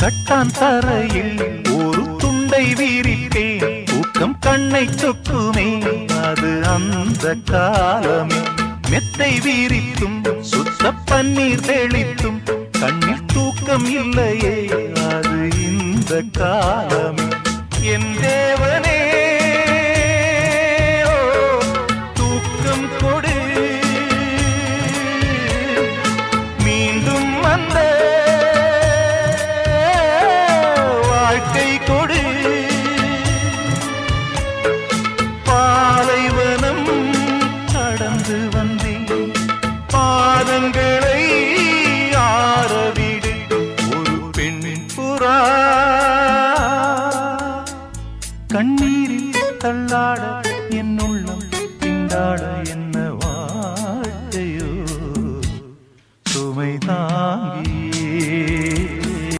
கட்டான் தரையில் ஒரு துண்டை வீரிப்பேன், தூக்கம் கண்ணை சொக்குமே அது அந்த காலமே. மெத்தை வீரித்தும் சுத்த பன்னீர் தெளித்தும் கண்ணில் தூக்கம் இல்லையே அது இந்த காலமே. என் தேவனே தூக்கம் கொடு, மீண்டும் வந்த வாழ்க்கை கொடு. பாலைவனம் கடந்து வந்தேன், பாதங்களை ஆரவிடு. ஒரு பெண் புறா கண்ணீரில் தள்ளாட